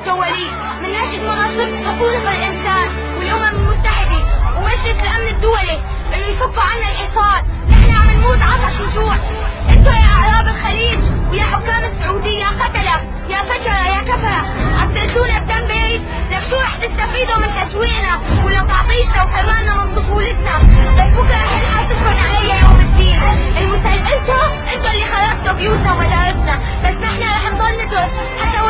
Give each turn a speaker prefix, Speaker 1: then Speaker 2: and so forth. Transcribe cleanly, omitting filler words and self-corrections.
Speaker 1: الدولي من ناشد منظمة حقوق الإنسان والأمم المتحدة ومجلس الأمن الدولي إنه يفكوا عنا الحصار. نحن عم نموت عطش وجوع. انتوا يا أعراب الخليج ويا حكام السعودية يا قتلة يا فجرة يا كفرة عم تقتلونا بدم بارد. لك شو رح تستفيدوا من تجويعنا ولا تعطيشنا وحرماننا من طفولتنا؟ بس بكره رح نحاسبكم عليها يوم الدين. انتوا اللي خربتوا بيوتنا ومدارسنا، بس نحن رح نضل ندرس حتى